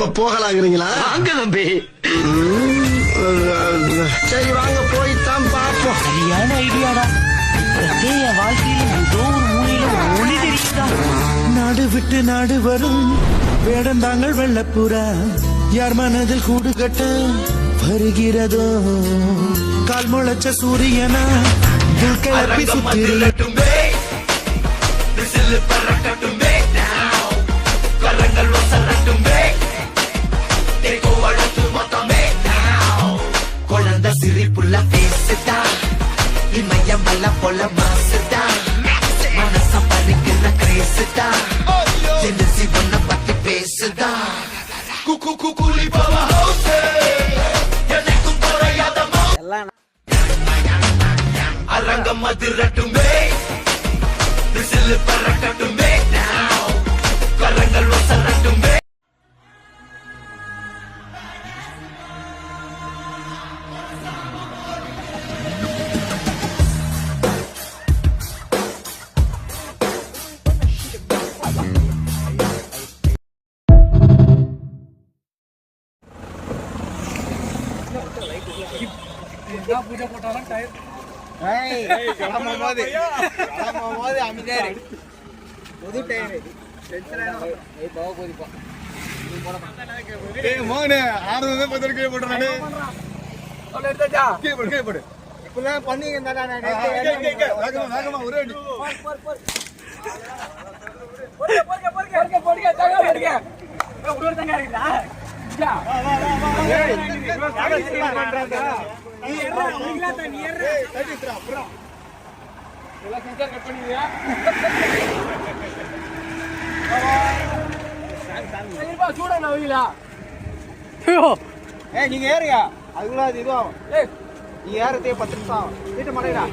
போகலாங்கிறீங்களா? வாங்க தம்பி. சரி வாங்க போய்தான் பாப்போம். சரியான ஐடியாடா. என் வாழ்க்கையில ஏதோ ஒரு மூலையில ஒளி தெரியுதா? நாடு விட்டு நாடு வரும் வேடந்தாங்கள் வெள்ளப்புறா யார் மனதில் கூடு கட்ட வருகிறதோ கால் முளைச்ச சூரியனா கிளப்பி சுத்திரட்டும் குழந்தை சிரிப்புள்ள பேசுதா இமயம் வல்ல போல மாசுதா மனச பறிக்கிற கிரேசுதா ஜெனசி பண்ண பத்தி பேசுதா கூலி போவா ஹவுசே எனக்கும் குறையாத அரங்கம் அதிரட்டுமே விசில் பறக்கட்டுமே கரங்கள் வசரட்டுமே. பூஜை போட்டாலும் டயர் புது டயர் நீங்க ஏறுங்க அதுக்குள்ள அது இதுவும் நீ ஏறதே 10 நிமிஷம் வீட்டு மடைடா.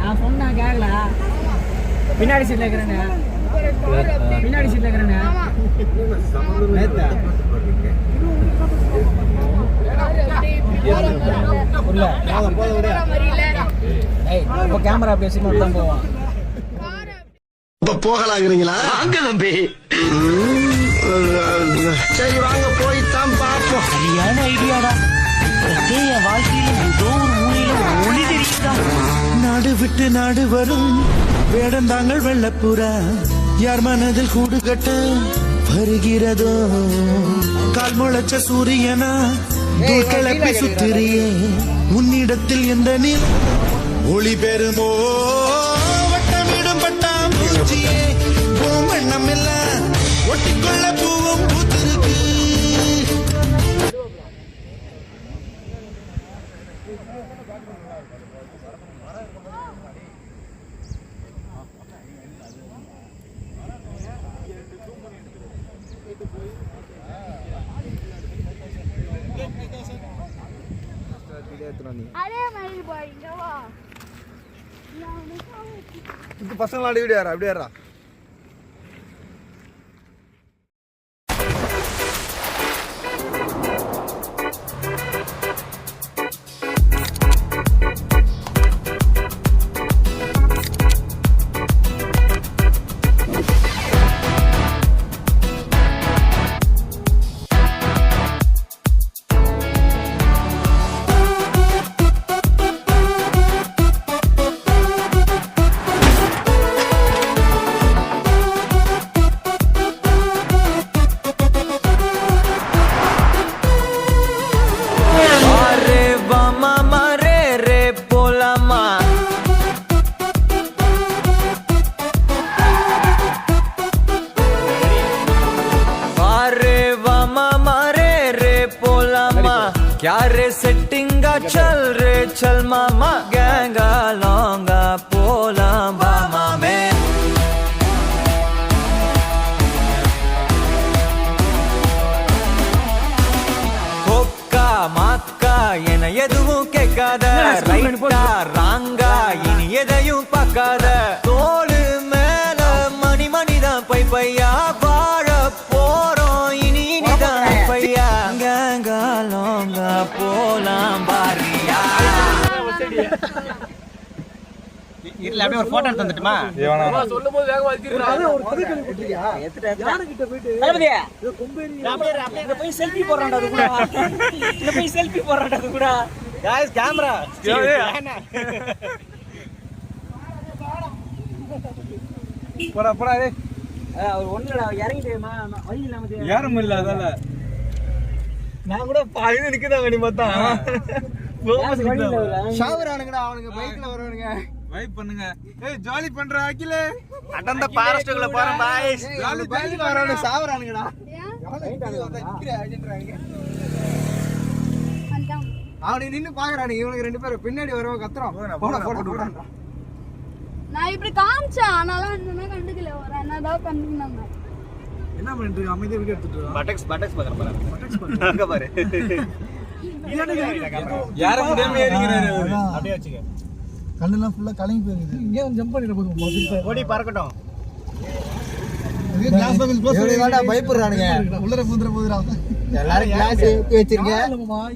நான் சொன்னா கேக்கல. பின்னாடி சீட்ல இருக்கிறேன்னு பின்னாடி சீட்ல இருக்கிறேன்னு கேமரா பேசி மட்டும் போவான். போகலாங்கிறீங்களா? வாங்க தம்பி. சரி வாங்க போய்தான் பாப்போம். சரியான ஐடியாடா. என் வாழ்க்கையில ஏதோ ஒரு மூலையில ஒளி தெரியுதா? நாடு விட்டு நாடு வரும் வேடந்தாங்கள் வெள்ளப்புறா யார் மனதில் கூடு கட்ட வருகிறதோ கால் முளைச்ச சூரியனா கிளப்பி சுத்திரியே உன்னிடத்தில் எந்த நீர் ஒளி பெறுமோ வட்டமிடும் பட்டாம் பூச்சியே பூமண்ணம் இல்ல ஒட்டிக்கொள்ள பூவும் பூத்திருக்கு. பசங்களா வீடியாரா அப்படியாரா क्या रे सेटिंगा चल रे चल मामा गैंगा लौंगा पोला मामा में நிக்காத ரைட்டா ராங்கா இனி எதையும் பார்க்காத தோளு மேல மணி மணிதான் பை பையா வாழ போறோம் இனி இனிதான் பையா கேங்காலோங்க போலாம் பாரியா இல்ல அப்படியே ஒரு போட்டோ எடுத்து வந்துட்டுமா சொல்லும்போது வேகமா அப்படியே போய் செல்ஃபி போடுறான்டா அது கூட இங்க போய் செல்ஃபி போடுறான்டா அது கூட गाइस கேமரா போடா போடா டேய் அவர் ஒண்ணுடா இறங்கிட்டேமா வழி இல்லாம யாரும் இல்ல அதால நான் கூட பாயில நிக்குதாங்க நீ மொத்தம் ஷவர் ஆனுங்கடா அவனுங்க பைக்ல வரவனுங்க வைப் பண்ணுங்க ஏய் ஜாலி பண்ற அகிலே அடந்த ஃபாரஸ்ட்க்குள்ள போறோம் பாய்ஸ் ஜாலி பைக்ல வரவனுங்க ஷவர் ஆனுங்கடா அவனை நின்னு பாக்குறானு இவனுக்கு ரெண்டு பேரும் பின்னாடி வரவங்க கத்துறோம் போடா போடா போடா நான் இப்படி காமிச்சேன் ஆனாலும் என்ன கண்டுக்கல ஒரு என்னதான் கண்டுக்கினாங்க என்ன பண்ணிட்டு அமைதியா வீடியோ எடுத்துட்டு வா பட்டக்ஸ் பாக்குற பாரு பட்டக்ஸ் அங்க பாரு யார முடியாம ஏறிக்கிறாரு அவரு அப்படியே வச்சுக்க கண்ணெல்லாம் ஃபுல்லா கலங்கி போயிருக்குது இங்க ஜம்ப் பண்ணிட போதும் ஓடி பறக்கட்டும் கிளாஸ் பக்கத்துல க்ளோஸ் எவ்வளவு பயப்படுறானுங்க உள்ளர பூந்துற போதுடா எல்லாரும் கிளாஸ் ஏத்தி வச்சிருங்க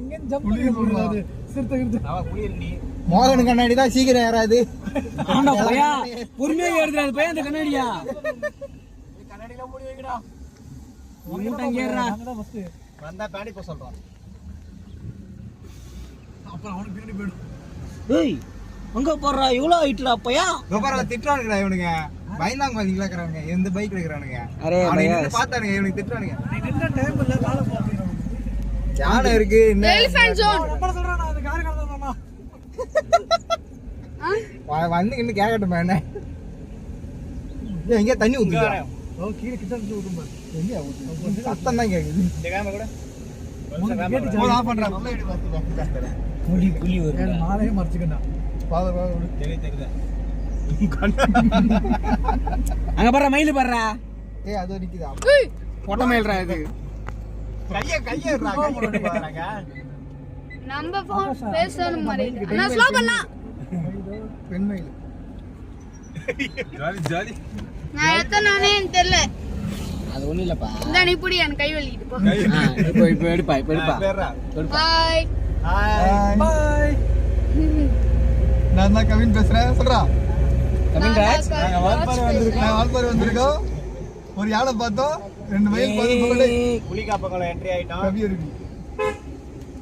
இங்க ஜம்ப் பண்ணி போறாரு சிறுத்தை கிட்ட அவன் குளிர்ண்டி மோகன் கண்ணாடி தான் சீக்கிரம் ஏறாது ஆண்டா பையா பொறுமையா ஏறுடா அது பையன் அந்த கண்ணாடியா கண்ணாடில மூடி வைக்கடா மூட்டை ஏறுடா வந்தா பேடி போ சொல்றான் அப்புறம் அவனுக்கு பின்னாடி போய்டும் டேய் அங்க போறா இவ்ளோ ஹைட்ல அப்பையா கோபால திட்டுறானுங்கடா இவனுங்க பயந்தாங்க பாத்தீங்களா இருக்கறானுங்க எந்த பைக்ல இருக்கறானுங்க அரே பையா பார்த்தானுங்க இவனுக்கு திட்டுறானுங்க நின்ன டைம் இல்ல கால போறீங்க யானை இருக்கு என்ன எலிஃபண்ட் ஜோன் அப்பா சொல்றேன் நான் அந்த கார் கடந்தானா வந்து இன்னும் கேக்கட்டுமா என்ன எங்க தண்ணி ஊத்துதா ஓ கீழ கிட்ட ஊத்தும் பாரு எங்க ஊத்துது சத்தம் தான் கேக்குது இந்த கேமரா கூட போன் ஆஃப் பண்றா உள்ள எடு பாத்து முடி புலி வருது மாலையே மறைச்சுக்கடா பாரு பாரு தெரியுதா அங்க பாரு மயில் பாருடா ஏய் அது நிக்குதா ஏய் பொட்ட மேல்றா இது கையறா கையறா நம்ம ஃபோன் பேசணும் மாதிரி நான் ஸ்லோ பண்ணா பெண்மையில் ஜாலி ஜாலி நான் எத்தனானே தெரியல அது ஒண்ணு இல்லப்பா இந்த நீ புடி எனக்கு கை வலிக்குது போ இப்போ எடுப்பா பேர்றா பை ஹாய் பை நான் தான் கவின் பேசுறேன் சொல்றா கமிங் ராஜ் நாங்க வால்பாறை வந்திருக்கோம் ஒரு யானை பார்த்தோம் 2 மைல் போறதுக்குள்ள புலி காப்பக்குள்ள என்ட்ரி ஆயிட்டோம் கவி இருக்கு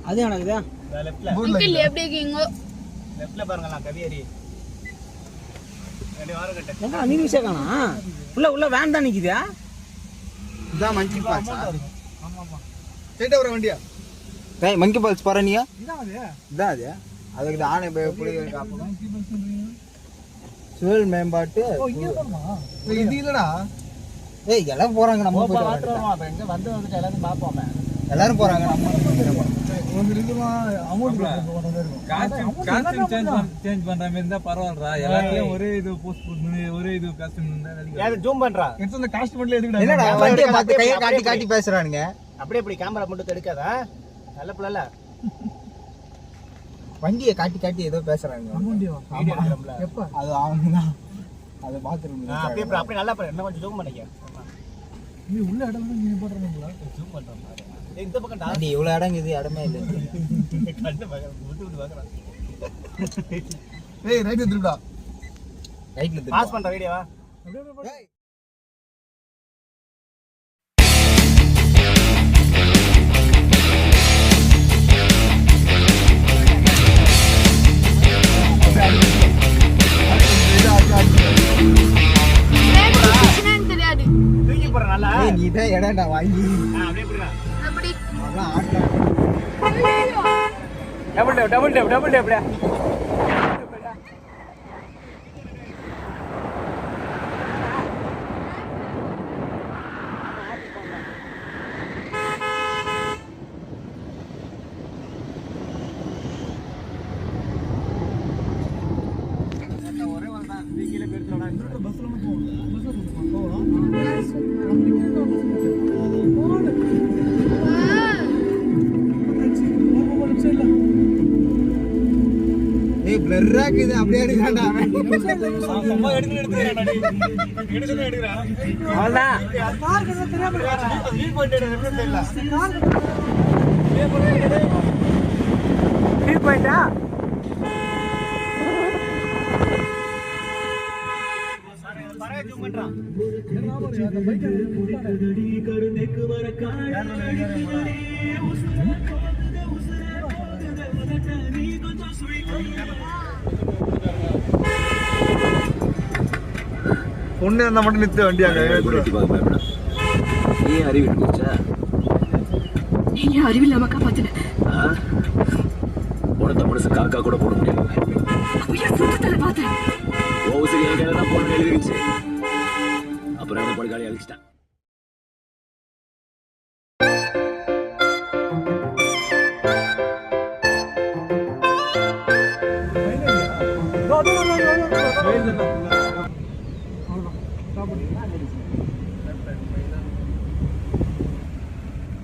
அது எனக்குதா லெஃப்ட்ல அங்கிள் எப்படி இருக்கீங்க லெஃப்ட்ல பாருங்களா கவியரி ரெண்டு வாரம் கட்ட எங்க நீ விஷயக்கானா உள்ள வேன் தான் நிக்குதா இதான் மங்கி பால்ஸ் ஆமா ஸ்ட்ரைட்டா வர வண்டியா டேய் மங்கி பால்ஸ் பாரு நீயா இதான் அது அதுக்கு ஆனை புலி காப்பணும் சுழல் மேம்பாட்டு இது இல்லடா ஏய் எல்லாரும் போறாங்க நம்ம போய் பாத்துறோம் அப்ப எங்க வந்து எல்லாரும் பாப்போமே எல்லாரும் போறாங்க நம்ம ஒரு இதுமா அமௌண்ட் சேஞ்ச் பண்ற மாதிரி இருந்தா பரவாயில்லடா எல்லாத்தையும் ஒரே இது போஸ்ட் பண்ணி ஒரே இது காஸ்டியூம் இருந்தா யாரு ஜூம் பண்றா எடுத்து அந்த காஸ்ட்மெண்ட்ல எதுக்குடா என்னடா வண்டியை பார்த்து கையை காட்டி காட்டி பேசுறானுங்க அப்படியே இப்படி கேமரா மட்டும் எடுக்காதா நல்ல பிள்ளை வண்டியை காட்டி காட்டி ஏதோ பேசுறாங்க அமௌண்ட் வீடியோ எடுக்கிறோம்ல எப்ப அது அவங்கதான் அது பாத்ரூம் அப்படியே நல்லா பாரு என்ன கொஞ்சம் ஜூம் பண்ணிக்க நீ உள்ள இடம் நீ போடுறீங்களா ஜூம் பண்றோம் இந்த பக்கம் வண்டி இவ்வளவு இடம் இது இடமே இல்லை கண்டு விட்டு விட்டு பாக்குறேன் ஏய் ரைட் எடுத்துடா ரைட்ல பாஸ் பண்ற வீடியோவா தெரியாது தூக்கி போற நல்லா நீ தான் இடம்டா வாங்கி அப்படியே போடுறா எப்படி அதெல்லாம் ஆட்டலாம் டபுள் டேப்டா ஒரே ஒரு தான் கீழே போயிருக்கோம் பஸ்ல போவோம் பிளாக் இது அப்படியே எடுக்கிறான்டா அவன். அம்மா எடுக்கிறேன் அவ்வளோதான். ஃபீல் பாயிண்டா? பொண்ணு இருந்தா மட்டும் நிறுத்த வண்டியாங்க நீ அறிவிட்டு போச்சா நீங்க அறிவில்லாம காப்பாத்தின உனக்கு மனசு காக்கா கூட போட முடியாது சுத்தத்துல பார்த்தேன். ஓசிரி என் கையில தான் போட்டு எழுதிருச்சு அப்புறம் என்ன படுகாலி அழிச்சிட்டான்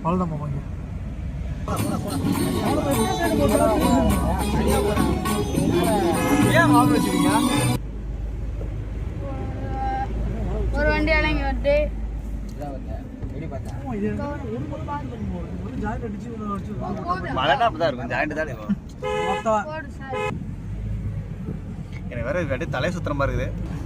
அவ்வளோதான் மாமா ஏன் வாங்க வச்சுக்கீங்க ஒரு வண்டி அடங்கி வந்து ஜாயின் அடிச்சு மழைனா அப்படிதான் இருக்கும் ஜாயிண்ட் தான் இருக்கும் போடு சார். எனக்கு வேற அப்படியே தலை சுத்துற மாதிரி இருக்குது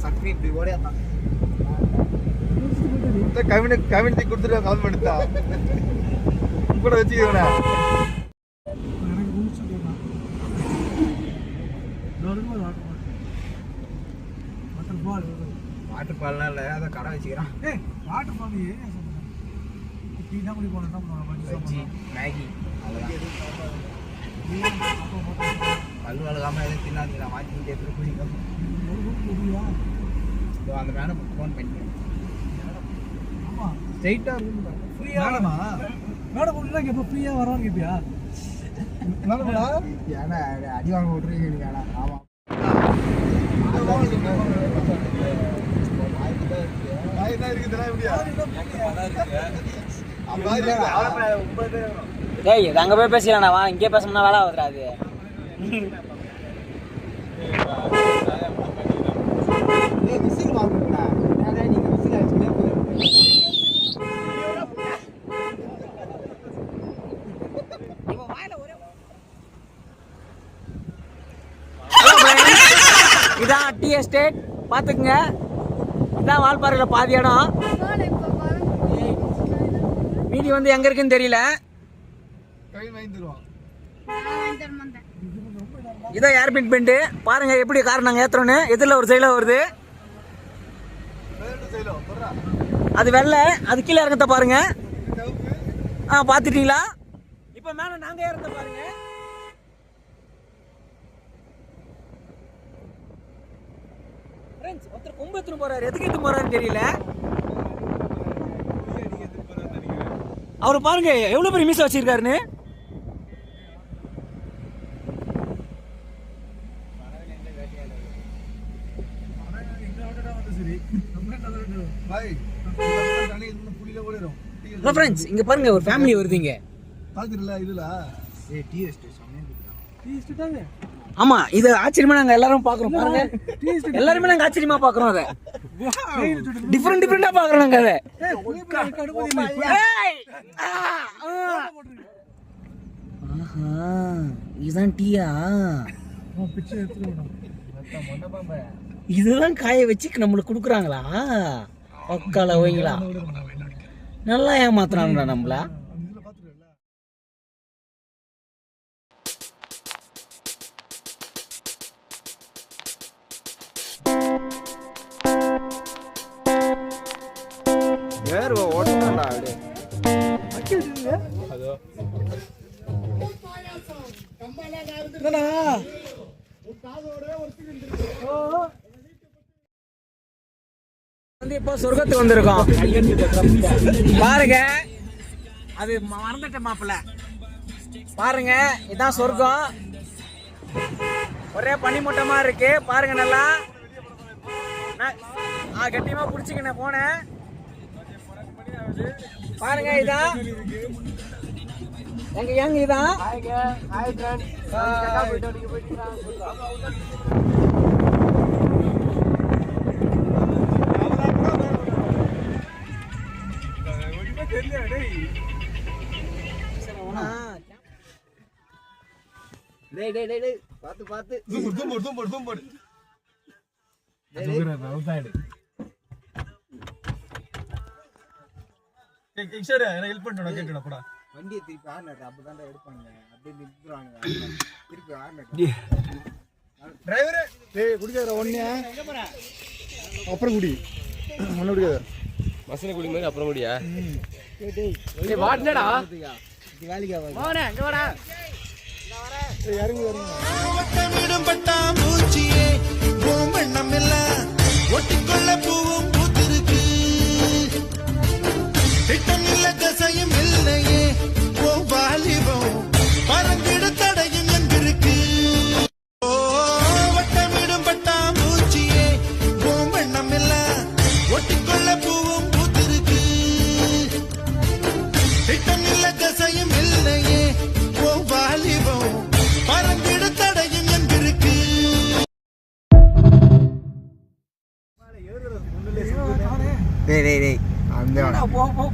சக்தி இப்படி ஓடியாந்தான் கவினத்தை கொடுத்துட்டு கால் பண்ணிட்டா கூட வச்சுக்கிறேன் வாட்டர் ஃபால்லாம் இல்லை அதை கடை வச்சுக்கிறான் வாட்டர் ஃபால் டீ தான் குடி போனோம் வச்சு மேகி பல்லு வளர்க்காம எதுவும் தின்னாதீங்களா மாற்றி எடுத்துட்டு குடிக்கும் அந்த மேடம் ஃபோன் பண்ணிக்கிறேன் ஸ்ட்ரைட்டாக இருக்கும் ஃப்ரீயா மேடம் உள்ள எப்போ ஃப்ரீயா வரான்னு கேப்பியா ஏன்னா அடி வாங்க விட்றீங்க நீங்க ஆனால் ஆமாம் டேய் இது அங்கே போய் பேசிடலாம்டா, வா இங்கே பேசணும்னா வேலை ஆகுதுடா அது. விசில் வாங்குறீங்களா நீங்கள் விசில் அடிச்சுட்டே இதான் டீ எஸ்டேட் பார்த்துக்குங்க. இதான் வால்பாறையில் பாதி இடம், போடு இப்போ பாருங்க. மீதி வந்து எங்கே இருக்குன்னு தெரியல. கையில் வாங்கி தருவான் நான் வாங்கி தர மாட்டேன். இதான் ஏர்பின் பெண்டு பாருங்க எப்படி கார் நாங்கள் ஏற்றுறோன்னு. எதிரில் ஒரு சைடில் வருது, அது வெள்ளை, அது கீழே இறங்கத்த பாருங்க. பார்த்துட்டீங்களா? இப்போ மேலே நாங்கள் ஏறத பாருங்க. ஃப்ரெண்ட்ஸ், ஒருத்தர் கொம்பு எடுத்துன்னு போறாரு, எதுக்கு எடுத்து போறாருன்னு தெரியல. அவர் பாருங்க எவ்வளோ பெரிய மீசை வச்சிருக்காருன்னு. ஹலோ ஃப்ரெண்ட்ஸ், இங்க பாருங்க ஒரு ஃபேமிலி வருது இங்க. பார்த்துருல இதுல டீ எஸ்டேட் டீ எஸ்டேட்டாங்க. ஆமா, இது ஆச்சரியமா நாங்க எல்லாரும் பாக்குறோம். பாருங்க எல்லாருமே நாங்க ஆச்சரியமா பாக்குறோம். அதை டிஃபரெண்டா பாக்குறோம் நாங்க அதை. ஆஹா, இதுதான் டீயா? இதுதான் காய வச்சு நம்மளுக்கு கொடுக்குறாங்களா? ஒக்கால வைங்களா, நல்லா ஏமாத்துறாங்கடா நம்மள. வேறு ஓட்டம்டா அப்படியே வந்து இப்போ சொர்க்கத்துக்கு வந்திருக்கோம் பாருங்க. அது மறந்துட்டேன் மாப்பிள்ள. பாருங்க இதான் சொர்க்கம். ஒரே பனிமூட்டமா இருக்கு பாருங்க. நல்லா கட்டியமா புடிச்சுக்கினேன் போனேன். பாருங்க இதான் எங்க இதான் பார்த்து ஹெல்ப் பண்ணா கேட்டுடா போடா. வண்டியை திருப்பி ஆர்னட் அப்பதான் எடுப்பாங்க. அப்படியே நிறுத்துறாங்க. திருப்பி ஆர்னட் டிரைவரே டேய் குடிக்காத ஒண்ணே அப்புறம் குடி ஒண்ணு குடிக்காத பஸ்ல குடி மாதிரி அப்புறம் குடியா? டேய் வாட்னடா இது வேலைக்கு ஆகாது. போறேன் இங்க வாடா. டேய் இறங்கு வட்டமிடும் பட்டாம்பூச்சியே பூமண்ணம் எல்லாம் ஒட்டிக்கொள்ள பூவும் பூத்திருக்கு. திட்டம் இல்ல திசையும் இல்லையே ஓ வாலிபம் பறந்திட தடையும் எங்கிருக்கு. ஓ வட்டமிடும் பட்டாம்பூச்சியே பூமண்ணம் எல்லாம் ஒட்டிக்கொள்ள பூவும் பூத்திருக்கு. திட்டம் இல்ல திசையும் இல்லையே ஓ வாலிபம் பறந்திட தடையும் எங்கிருக்கு. டேய் அந்த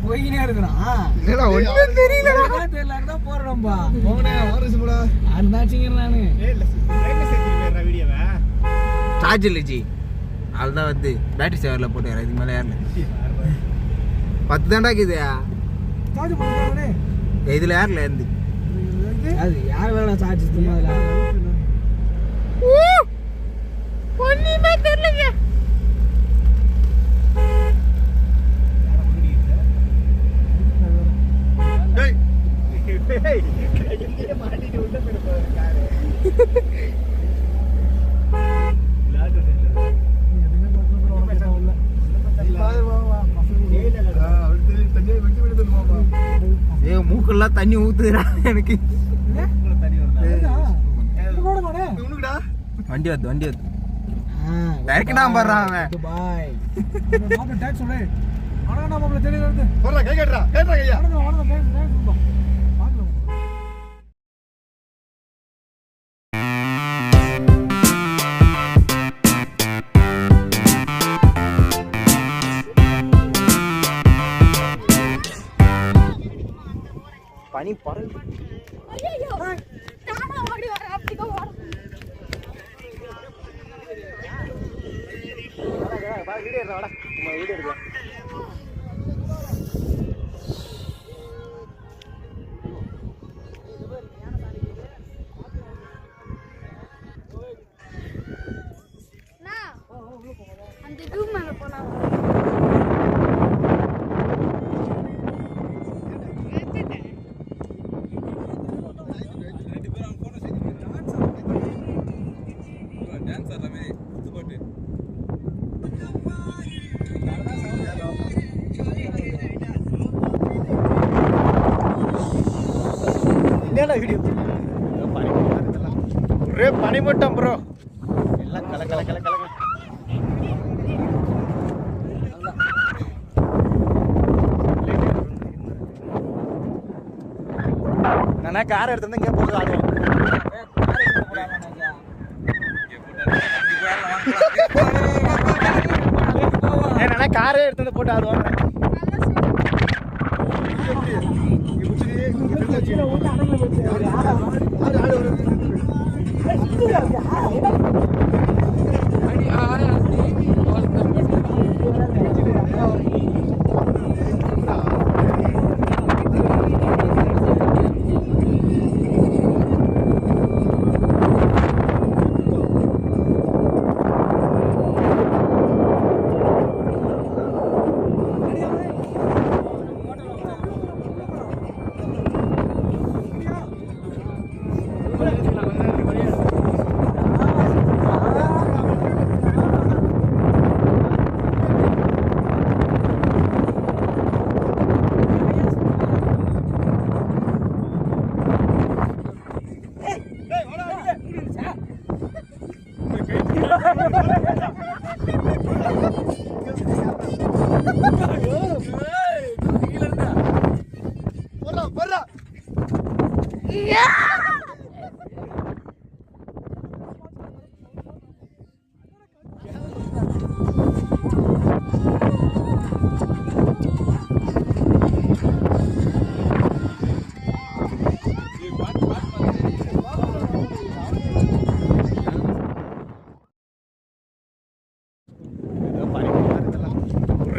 போயினே இருக்கிறான். இல்லடா ஒண்ணும் தெரியலடா. தெரியல போறோம்பா. போனே வாரசுடா அந்தாச்சிங்க நானு சார்ஜ் இல்லை ஜி. அதுதான் வந்து பேட்டரி சேவரில் போட்டு இதுக்கு மேலே ஏறல. 10 தாண்டா இருக்குது. சார்ஜ் பண்ணுறானே இதில் ஏறல இருந்து. அது யார் வேணா சார்ஜ் அதுல ஒண்ணுமே தெரியலங்க. மூக்கெல்லாம் தண்ணி ஊத்துறா எனக்கு. வண்டி வந்து டேரக்டா பாடுறான் அவன். துபாய் டாக்ஸ் உடனே ஆனா நம்ம தெரியல இருந்து போறா கை கட்டறா கையா ஆனா டாக்ஸ் பாக்கலாம். பனி பறந்து ஐயோ நானா ஓடி வரேன். அப்படியே ஓட வீடியோ எடுக்கலாம். அந்த இது மேல போலாம். டான்ஸ் ஆடுற மாதிரி குத்து பாட்டு. என்னடா வீடியோ ஒரே பனிமூட்டம் ப்ரோ. எல்லாம் கல கல கல கல. நானா கார் எடுத்து வந்து இங்கே போட்டு ஆடுவோம். ஏன்னா காரே எடுத்து வந்து போட்டு ஆடுவாங்க.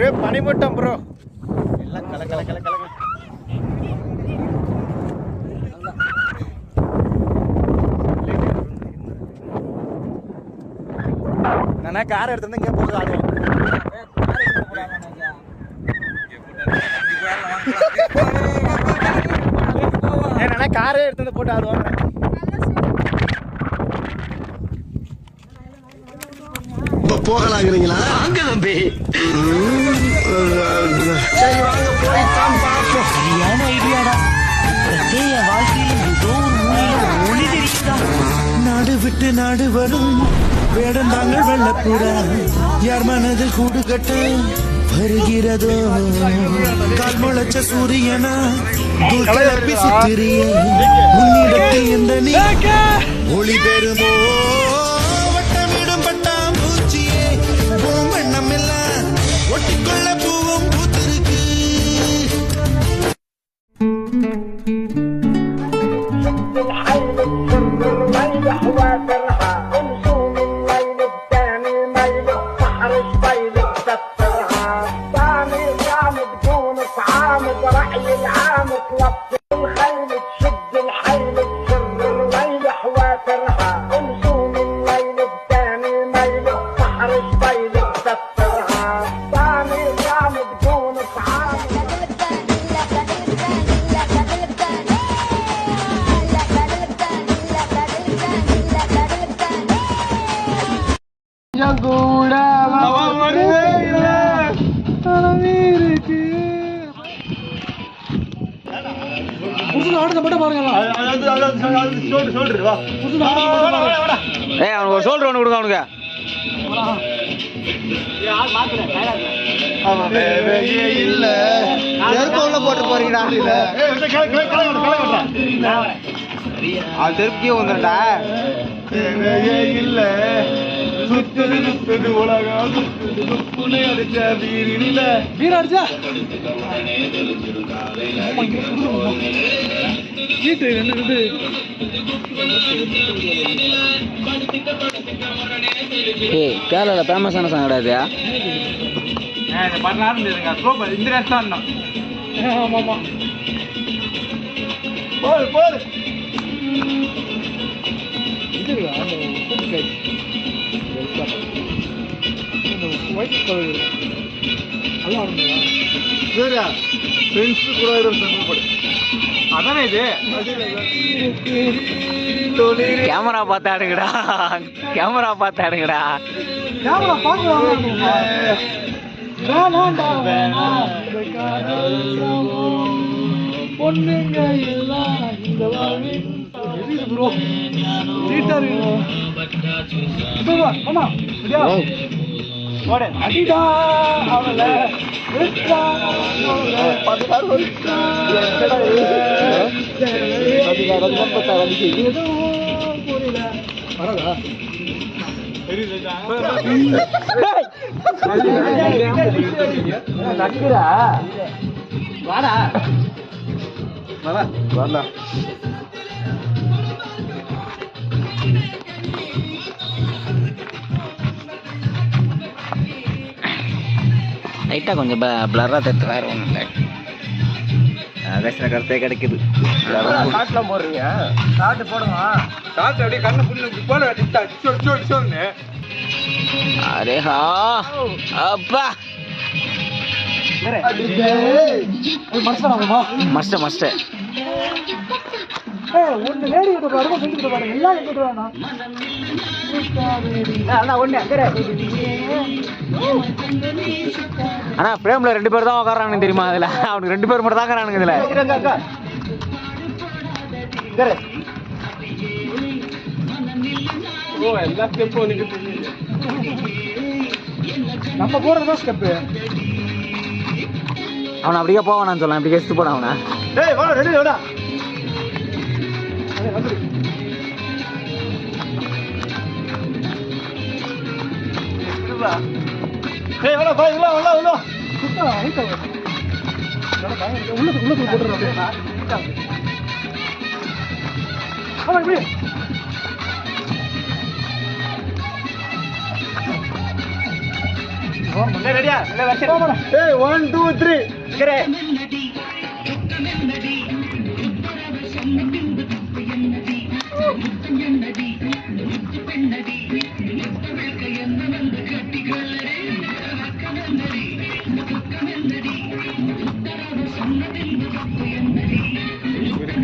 ஒரே பனிமூட்டம் ப்ரோ. எல்லாம் கல கல கல கல. நானே கார் எடுத்து இங்கே போட்டு ஆடுவோம். ஏன்னா காரே எடுத்து போட்டு ஆடுவோம். போகலாங்கிறீங்களா? அங்க தம்பி சரி வாங்க போய் தான் பார்ப்போம். சரியான ஐடியாடா. என் வாழ்க்கையில் ஏதோ ஒரு மூலையில ஒளி தெரியுதா? நாடு விட்டு நாடு வரும் வேடந்தாங்கள் வெள்ளப்புறா யார் மனதில் கூடு கட்ட வருகிறதோ கால் முளைச்ச சூரியனா கிளப்பி சுத்திரிய உன்னிடத்தில் இந்த நீ ஒளி பெறுமோ வட்டமிடும் பட்டாம்பூச்சியே பூமெண்ணம் எல்லாம் ஒட்டிக்கொள்ள பூவும் பூத்திருக்கு. அவனுக்கு ஒரு சோல்டர் ஒன்று கொடுங்க அவனுக்கு. போட்டு போறீங்கடா அது திருப்தியும் வந்துடா. இல்ல சுத்தது சுத்தது உலகம் புனை அடிச்ச வீர அடிச்சா கேரளால ஃபேமஸான சாங் கிடையாது. அதானே இது கேமரா பார்த்து ஆடுங்கடா, கேமரா பார்த்து ஆடுங்கடா. லைட்டாக கொஞ்சம் பிளராக தட்டு வேறு ஒன்றும் இல்லை. பேசுகிற கருத்தே கிடைக்குது. ஷார்ட்லாம் போடுறீங்க? ஷார்ட் போடுங்க. ஷார்ட் அப்படியே கண்ணு புண்ணு போன. அரே ஹா அப்பா மஸ்ட் மஸ்ட். ஒன்று லேடி கிட்ட பாருங்க, செஞ்சுட்டு பாருங்க, எல்லாம் எங்கிட்ட வேணாம். ஆனா பிரேம்ல 2 பேர் தான் உட்காரானுங்க தெரியுமா? அதுல அவனுக்கு 2 பேர் மட்டும் தான் உட்காரானுங்க இதுல. எல்லா ஸ்டெப்பும் நம்ம போறதுதான் ஸ்டெப்பு. அவனை அப்படியே போவானான்னு சொல்லலாம், இப்படி கெஸ்ட் போட அவனை. டேய் வாடா ரெடி வாடா. டேய் வாடா பாய் உள்ள உள்ள உள்ள. சுத்தா ஐட்டா. உள்ளுக்கு போடுறா. ஆமா இப்படி. ஏய் 1 2 3 கரே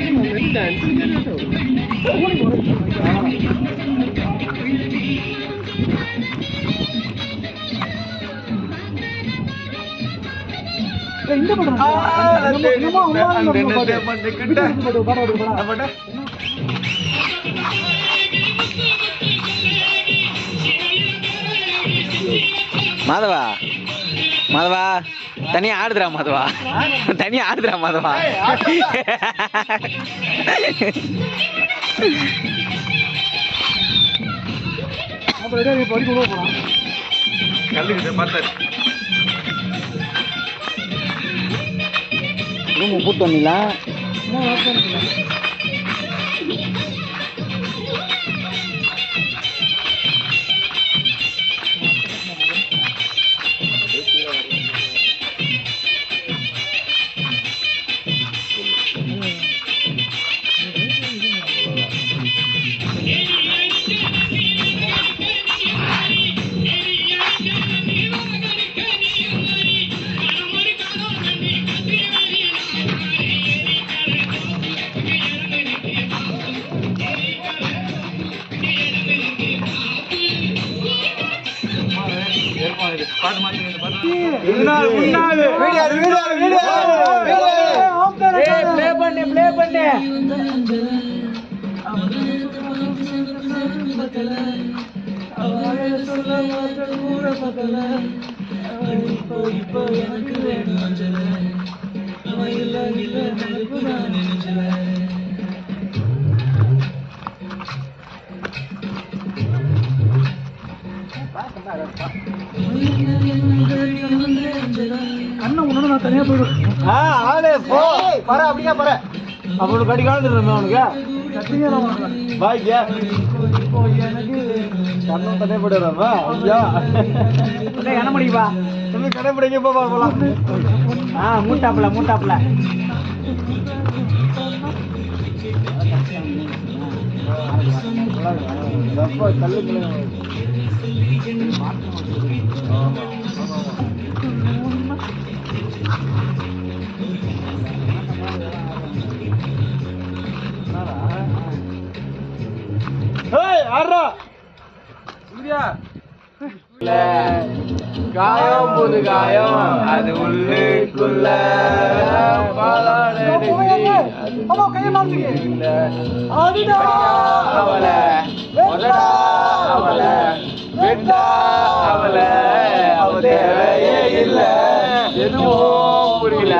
இந்த படம் மாதவா மாதவா தனியா ஆடுதுடா மாதவா தனியா ஆடுதுடா மாதவா கூட்டு வந்தீங்களா ப்ளே பண்ணு அண்ணன் உன்னோட நான் தனியா போயிடுவேன். ஆளே போ பர அப்படியே பர அவனுக்கு கடி காலந்துடுறோம் அவனுக்கு கத்திங்க நான் வரல. பாய்யா இப்போ எனக்கு கண்ணம் தடை போடுறாமா ஐயா என்ன முடிப்பா சும்மா கடை பிடிக்க போலாம் மூட்டாப்புல காயம் புது காயம் அது உள்ளுக்குள்ள கையை மாத்துங்க. அவள முதடா அவள வெட்டா அவள அவ தேவையே இல்ல எதுவும் புரியல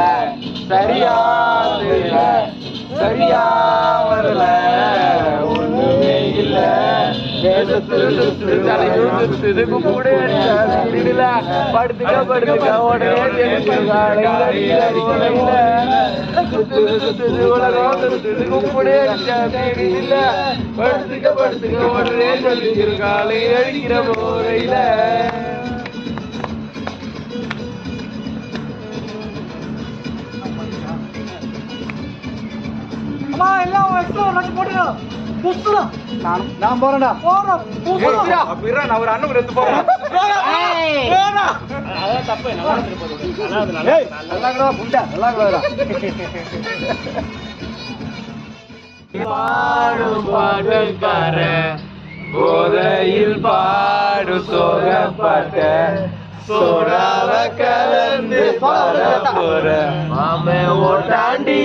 சரியா தெரியல சரியா வரல ஒண்ணுமே இல்ல படுத்துக்க உடனே படுத்துக்க உடனே சொல்லிருக்காளே அடிக்கிற போரையில அம்மா எல்லாம் எக்ஸ்ட்ரா ஒரு போட்டுடா. புஷ்டா. நான் போறேன்டா போறோம். நான் ஒரு அண்ணன் எடுத்து போறேன் நல்லா புண்டா நல்லா பாடும் பாடல்கார போதையில் பாடு சோகப்பட்ட சோறாவ கலந்து பாட போற மாமே ஓட்டாண்டி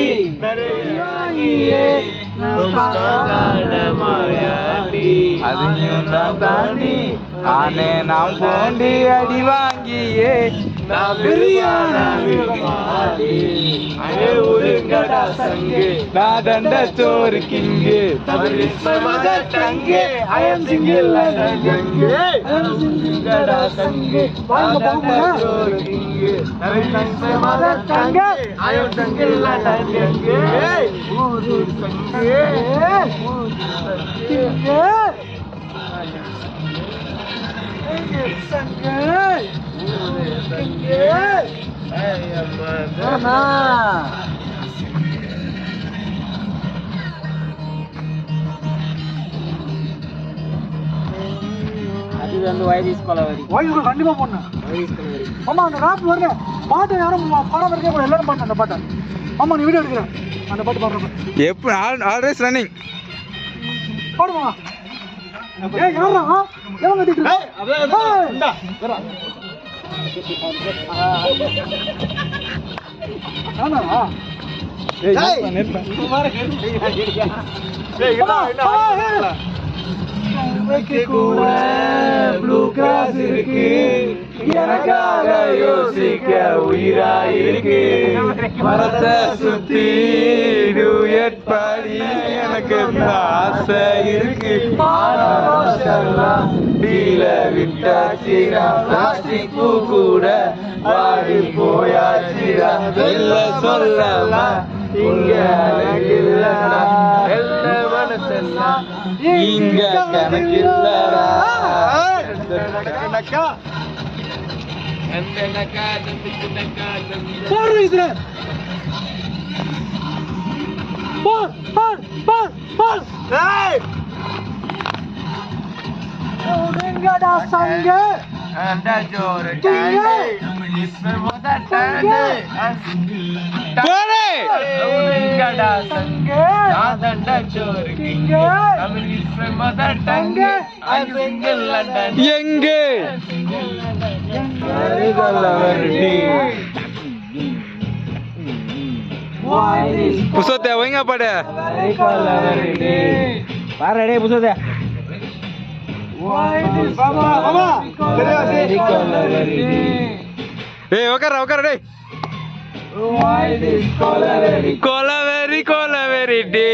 அதையும் நான் தாண்டி ஆனே நாம் போண்டி அடி வாங்கியே நான் பிரியாண ஒருங்கடா சங்கு நான் தண்ட சோறு கிங்கு தங்கு ஐயம் சிங்கிள் கடா சங்கு சோறு கிங்கு தங்கு ஐயம் சிங்கிள் சங்கு அது வந்து வைரஸ் கொலவரி. வாய்ஸ் கண்டிப்பா போடணும். ஆமா அந்த ராப் வரல பாட்டு யாரும் பாடாம இருக்கே கூட எல்லாரும் பாட்டு அந்த பாட்டை. ஆமா நீ வீடியோ எடுக்கிறேன் அந்த பாட்டு பாடுறப்ப எப்போ ஆல்வேஸ் ரன்னிங் பாடுமா. ஏய் யாரா எவன் கத்திட்டு ஆனா கூட ப்ளூ கிராஸ் இருக்கு, எனக்காக யோசிக்க உயிரா இருக்கு. மரத்தை சுத்தி டூயட் பாடி எனக்கு ஆசை இருக்கு. டீல விட்டாச்சிரா, பிளாஸ்டிக் பூ கூட வாடி போயாச்சிரா. இல்ல சொல்லமா இங்க அழகில்லடா, எல்ல மனசெல்லாம் இங்க கணக்கில்லடா. போடுற இதுல போர் போர் போர் போர். எங்கடா சங்க எங்கே புசோத்தே வைங்க பாடு பாருடே புசோதே. ஏய் உக்கார உக்கார டேய். கொலவெரி கொலவெரி டே.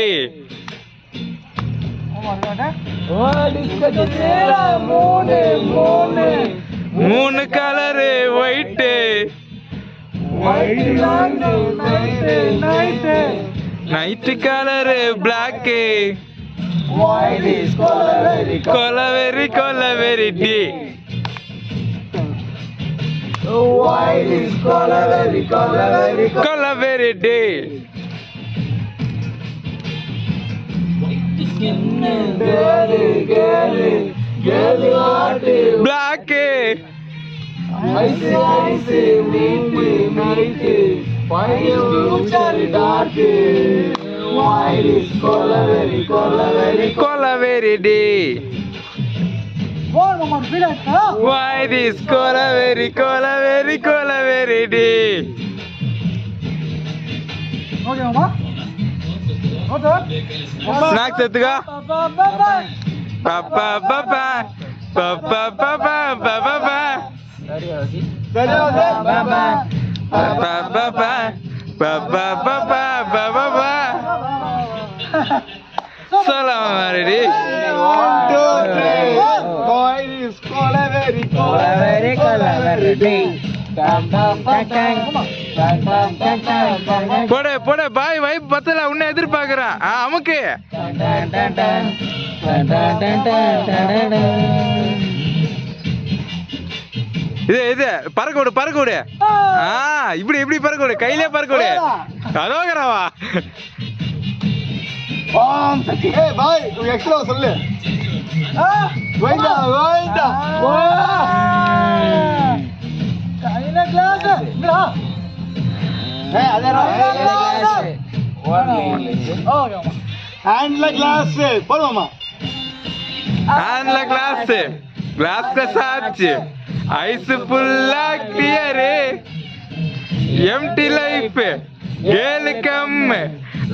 மூணு colour white, night colour black. கொலவெரி கொலவெரி டே. கொலவெரி டே. பிளாக்கு கொலவெரி டே. Why this கொலவெரி கொலவெரி கொலவெரி டே. ஓகேவா ஓகே ஸ்நாக்ஸ் எடுத்துக்கோ. பாப்பா பாப்பா பாப்பா பாப்பா பாப்பா பாப்பா. Salam already. 1 2 3 Why this கொலவெரி கொலவெரி கொலவெரி டே. போட போட பாய் வைப் பத்தல உன்னை எதிர்பார்க்கறான். அமுக்கு இது இது பறக்க விடு பறக்க விடு. இப்படி இப்படி பறக்க விடு, கையிலே பறக்க விடு. அதோகராவா ஏய் பாய் நீ எக்ஸ்ட்ரா சொல்லு. வைடா வைடா கையில கிளாஸ் இங்கடா. ஏய் அதேரா ஓகே ஹேண்ட்ல கிளாஸ் போடுமா. ஹேண்ட்ல கிளாஸ் கிளாஸ் का साथ ஐஸ் ஃபுல்லா clear. Empty life girl come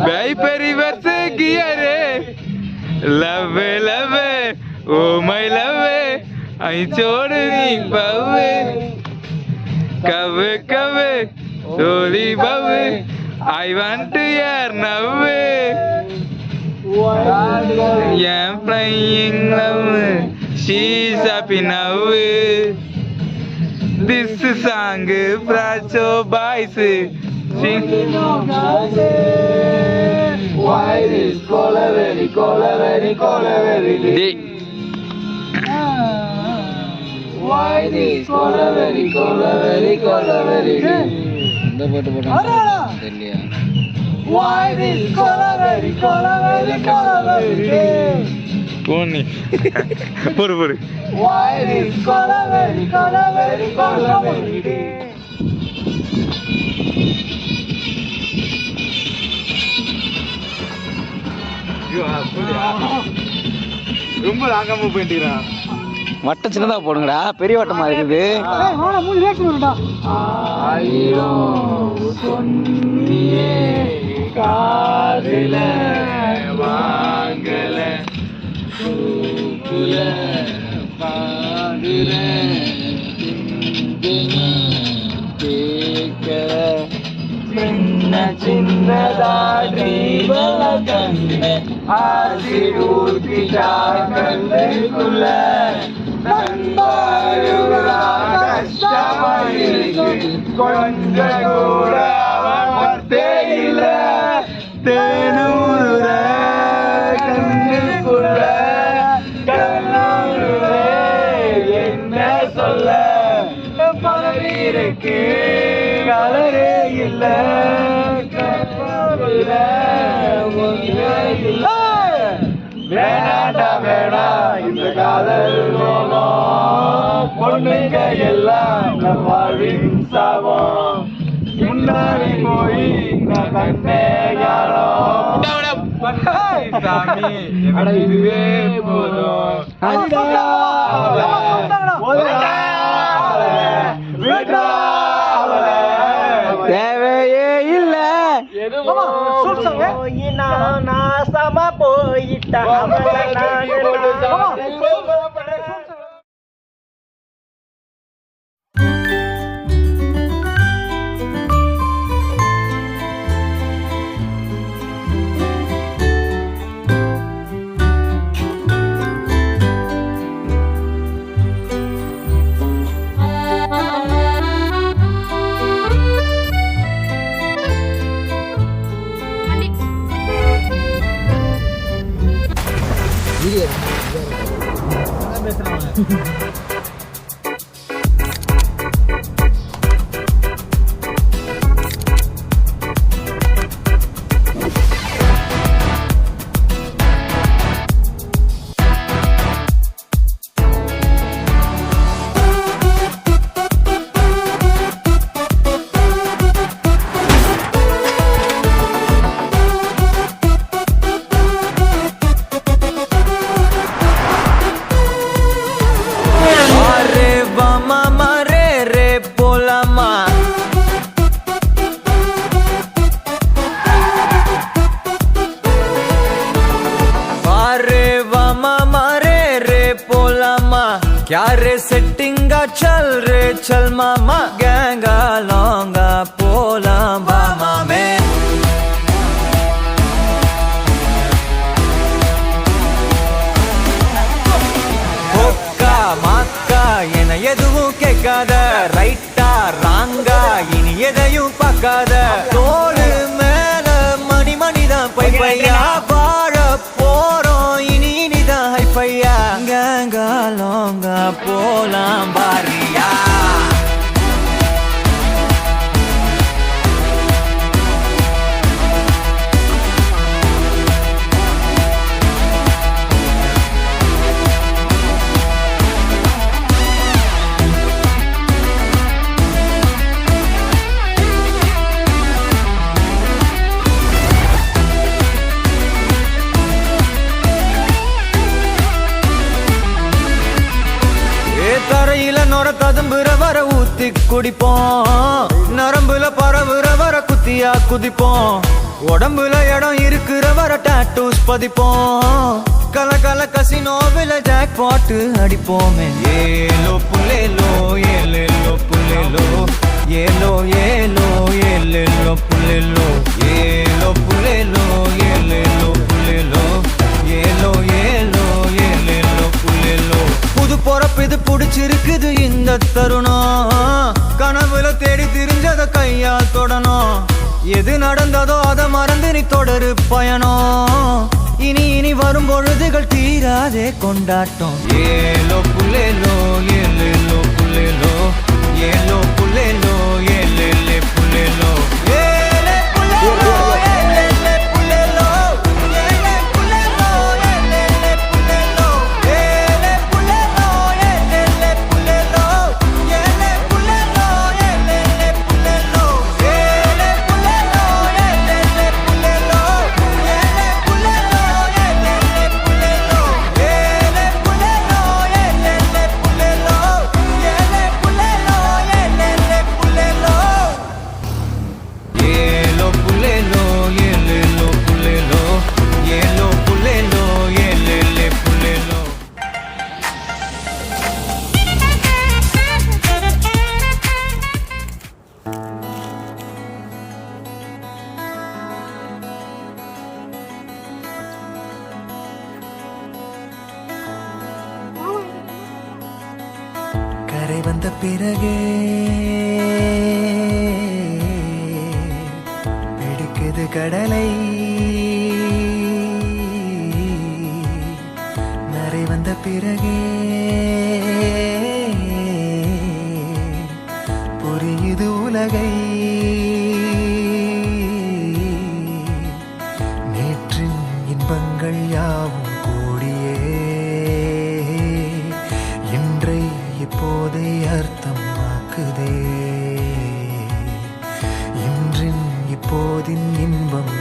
vibe reverse gear. Love love oh my love आई छोड़ नी पावे कब कब सोली बावे आई वांट यार नवे I'm playing love she's happy now. This song Pracho boys Why this கொலவெரி கொலவெரி கொலவெரி டே. Why this கொலவெரி கொலவெரி கொலவெரி டே. இந்த பாட்டு அடடா. தெரியலையா? Why this கொலவெறி கொலவெறி கொலவெறி கோனி பொறு Why this கொலவெறி கொலவெறி கொலவெறி ரொம்ப லாங்காம போயிட்டீங்களா? வட்டம் சின்னதா போடுங்கடா, பெரிய வட்டமா இருக்குது. ஏய் வாடா மூணு ரியாக்ஷன் வரும்டா காதுல வாங்கல தூக்குல பாடுற கேட்கல சின்ன சின்னதாடி கண்ண ஆசி ஊத்திட்டா கண்ணுக்குள்ள நண்பாருடா கஷ்டமாயிருக்கு கொஞ்ச கூட தேயில தேனூர கண்ணுக்குள்ள கண்ணூர என்ன சொல்ல பலருக்கு கலரே இல்ல கற்பூர ஒன்றே இல்ல வேணாண்டா வேணா இந்த காதல் மோகம் பொண்ணுங்க எல்லாம் நம் வாழ்வின் சாபம் முன்னாடி போய் நான் கண்ணே யாரும் சாமி இதுவே போதும் தேவையே இல்ல நாசமா போயிட்டா क्या रे सेटिंगा चल रे चल मामा गैंगा लौंगा पोला बामा में होक्का माक्का एना एदुवुम केक्काद राइटा रांगा इनी एदैयुम पाक्काद तोलु मेल मणि मणिदान पै पैया वाழ போறோம் இனி இனிதான் ஹைஃபையா கேங்கா லோங்கா போலாம் பாரியா தரையில நொர கதும்புற வர ஊத்தி குடிப்போம் நரம்புல பரவுற வர குத்தியா குதிப்போம் உடம்புல இடம் இருக்கிற வர டாட்டூஸ் பதிப்போம் கல கல கசினோவில ஜாக் பாட்டு அடிப்போமே ஏலோ புலேலோ ஏலேலோ புலேலோ ஏலோ ஏலோ ஏலேலோ புலேலோ ஏலோ புலேலோ ஏலேலோ புலேலோ ஏலோ ஏலோ ஏலேலோ புலேலோ புது பொறப்பு இது புடிச்சிருக்குது இந்த தருணம் கனவுல தேடி திரிஞ்சத கையால் தொடணும் எது நடந்ததோ அதை மறந்து நீ தொடரு பயணம் இனி இனி வரும் பொழுதுகள் தீராதே கொண்டாட்டம் ஏலோ புலேலோ ஏலேலோ புலேலோ ஏலோ புலேலோ ஏலேலே புலேலோ நரை வந்த பிறகே பிடிக்குது கடலை நரை வந்த பிறகே புரியுது உலகை நேற்றின் இன்பங்கள் யாவும் கூடியே இன்றை இப்போதை அர்த்தம்